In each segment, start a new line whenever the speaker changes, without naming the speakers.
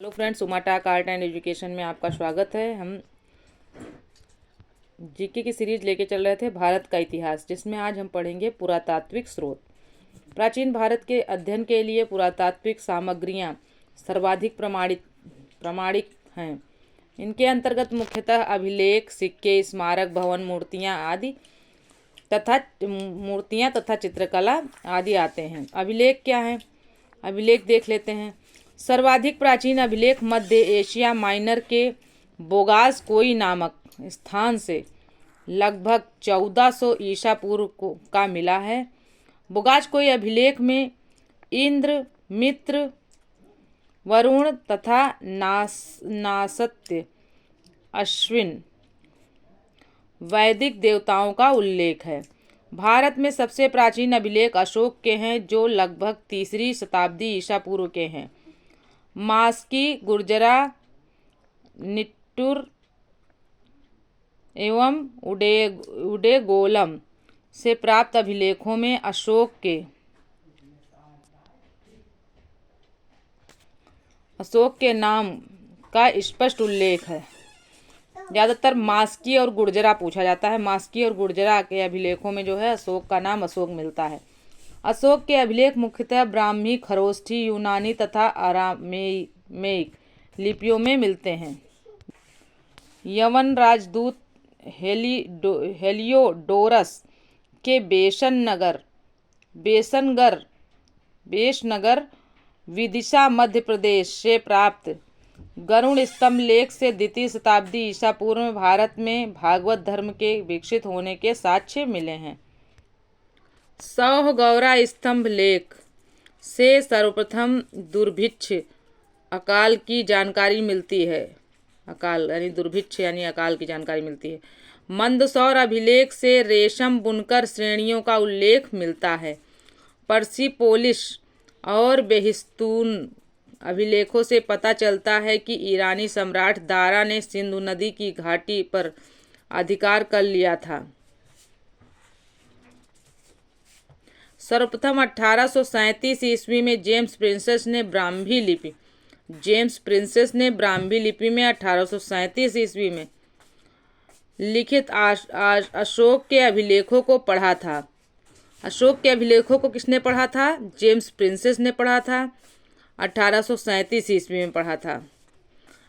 Hello friends, उमाटाक art and education में आपका स्वागत है। हम जीके की सीरीज लेके चल रहे थे भारत का इतिहास, जिसमें आज हम पढ़ेंगे पुरातात्विक स्रोत। प्राचीन भारत के अध्ययन के लिए पुरातात्विक सामग्रियां सर्वाधिक प्रामाणिक हैं। इनके अंतर्गत मुख्यतः अभिलेख, सिक्के, स्मारक, भवन, मूर्तियां तथा चित्रकला आदि आते हैं। अभिलेख क्या है? अभिलेख देख लेते हैं। सर्वाधिक प्राचीन अभिलेख मध्य एशिया माइनर के बोगासकोई नामक स्थान से लगभग 1400 ईसा पूर्व का मिला है। बोगासकोई अभिलेख में इंद्र, मित्र, वरुण तथा नासत्य, अश्विन वैदिक देवताओं का उल्लेख है। भारत में सबसे प्राचीन अभिलेख अशोक के हैं, जो लगभग 3री शताब्दी ईसा पूर्व के हैं। मास्की, गुर्जरा, निट्टूर एवं उडेगोलम से प्राप्त अभिलेखों में अशोक के नाम का स्पष्ट उल्लेख है। ज़्यादातर मास्की और गुर्जरा पूछा जाता है। मास्की और गुर्जरा के अभिलेखों में जो है अशोक का नाम अशोक मिलता है। अशोक के अभिलेख मुख्यतः ब्राह्मी, खरोष्ठी, यूनानी तथा अरामेइक लिपियों में मिलते हैं। यवन राजदूत हेलियोडोरस के बेशनगर विदिशा मध्य प्रदेश से प्राप्त गरुड़ स्तंभ लेख से 2री शताब्दी ईसा पूर्व में भारत में भागवत धर्म के विकसित होने के साक्ष्य मिले हैं। सौहगौरा स्तंभ लेख से सर्वप्रथम दुर्भिक्ष अकाल की जानकारी मिलती है। अकाल यानी दुर्भिक्ष यानी अकाल की जानकारी मिलती है। मंदसौर अभिलेख से रेशम बुनकर श्रेणियों का उल्लेख मिलता है। पर्सिपोलिस और बेहिस्तून अभिलेखों से पता चलता है कि ईरानी सम्राट दारा ने सिंधु नदी की घाटी पर अधिकार कर लिया था। सर्वप्रथम 1837 ईस्वी में जेम्स प्रिंसेस ने ब्राह्मी लिपि में 1837 ईस्वी में लिखित अशोक के अभिलेखों को पढ़ा था। अशोक के अभिलेखों को किसने पढ़ा था? जेम्स प्रिंसेस ने पढ़ा था। 1837 ईस्वी में पढ़ा था।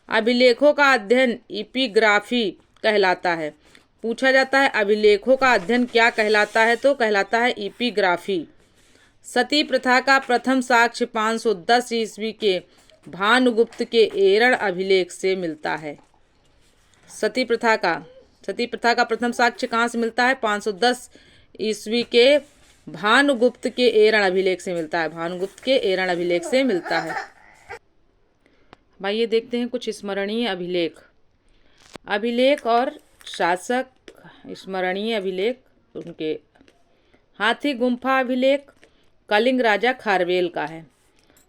अभिलेखों का अध्ययन एपिग्राफी कहलाता है। पूछा जाता है अभिलेखों का अध्ययन क्या कहलाता है, तो कहलाता है एपिग्राफी। सती प्रथा का प्रथम साक्ष्य 510 ईस्वी के भानुगुप्त के एरण अभिलेख से मिलता है। सती प्रथा का प्रथम साक्ष्य कहाँ से मिलता है? 510 ईस्वी के भानुगुप्त के एरण अभिलेख से मिलता है। भानुगुप्त के एरण अभिलेख से मिलता है। भाई ये देखते हैं कुछ स्मरणीय अभिलेख और शासक। स्मरणीय अभिलेख उनके हाथी गुम्फा अभिलेख कलिंग राजा खारवेल का है।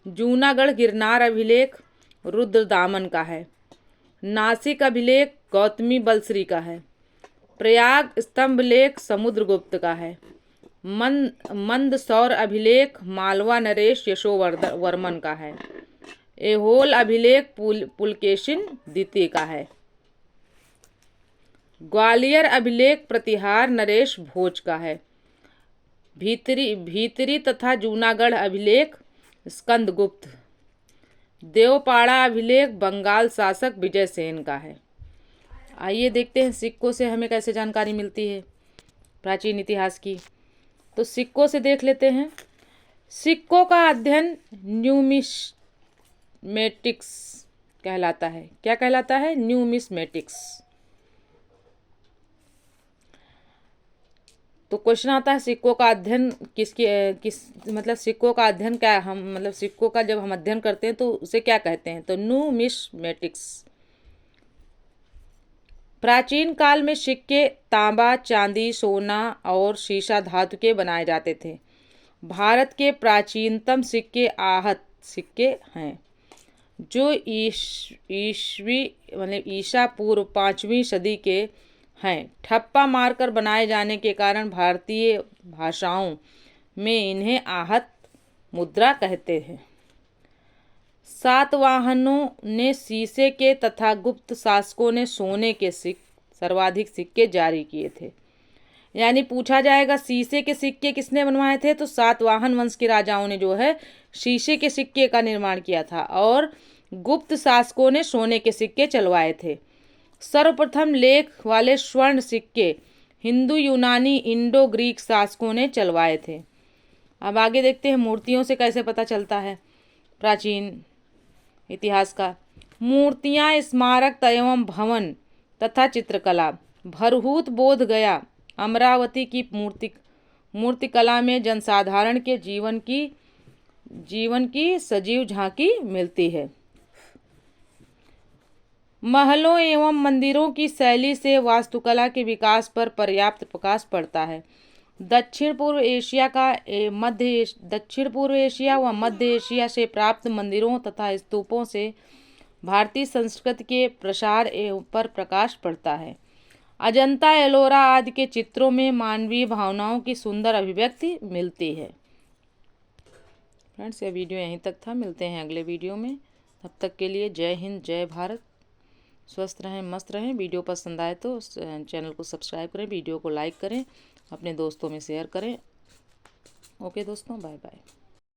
जूनागढ़ गिरनार अभिलेख रुद्रदामन का है। नासिक अभिलेख गौतमी बलश्री का है। प्रयाग स्तंभ लेख समुद्रगुप्त का है। मंदसौर अभिलेख मालवा नरेश यशोवर्मन का है। एहोल अभिलेख पुलकेशिन द्वितीय का है। ग्वालियर अभिलेख प्रतिहार नरेश भोज का है। भीतरी तथा जूनागढ़ अभिलेख स्कंदगुप्त। देवपाड़ा अभिलेख बंगाल शासक विजय सेन का है। आइए देखते हैं सिक्कों से हमें कैसे जानकारी मिलती है प्राचीन इतिहास की। तो सिक्कों से देख लेते हैं। सिक्कों का अध्ययन न्यूमिस्मेटिक्स कहलाता है। क्या कहलाता है? न्यूमिस्मेटिक्स। तो क्वेश्चन आता है सिक्कों का अध्ययन सिक्कों का अध्ययन क्या सिक्कों का जब हम अध्ययन करते हैं तो उसे क्या कहते हैं? तो न्यूमिस्मेटिक्स। प्राचीन काल में सिक्के तांबा, चांदी, सोना और सीसा धातु के बनाए जाते थे। भारत के प्राचीनतम सिक्के आहत सिक्के हैं, जो ईसा पूर्व 5वीं सदी के हैं। ठप्पा मारकर बनाए जाने के कारण भारतीय भाषाओं में इन्हें आहत मुद्रा कहते हैं। सातवाहनों ने शीशे के तथा गुप्त शासकों ने सोने के सर्वाधिक सिक्के जारी किए थे। यानी पूछा जाएगा शीशे के सिक्के किसने बनवाए थे, तो सातवाहन वंश के राजाओं ने जो है शीशे के सिक्के का निर्माण किया था और गुप्त शासकों ने सोने के सिक्के चलवाए थे। सर्वप्रथम लेख वाले स्वर्ण सिक्के हिंदू, यूनानी, इंडो ग्रीक शासकों ने चलवाए थे। अब आगे देखते हैं मूर्तियों से कैसे पता चलता है प्राचीन इतिहास का। मूर्तियां, स्मारक एवं भवन तथा चित्रकला। भरहूत बोध गया अमरावती की मूर्तिकला में जनसाधारण के जीवन की सजीव झांकी मिलती है। महलों एवं मंदिरों की शैली से वास्तुकला के विकास पर पर्याप्त प्रकाश पड़ता है। दक्षिण पूर्व एशिया व मध्य एशिया से प्राप्त मंदिरों तथा स्तूपों से भारतीय संस्कृति के प्रसार पर प्रकाश पड़ता है। अजंता, एलोरा आदि के चित्रों में मानवीय भावनाओं की सुंदर अभिव्यक्ति मिलती है। फ्रेंड्स, यह वीडियो यहीं तक था। मिलते हैं अगले वीडियो में। तब तक के लिए जय हिंद, जय भारत। स्वस्थ रहें, मस्त रहें। वीडियो पसंद आए तो चैनल को सब्सक्राइब करें, वीडियो को लाइक करें, अपने दोस्तों में शेयर करें। ओके दोस्तों, बाय बाय।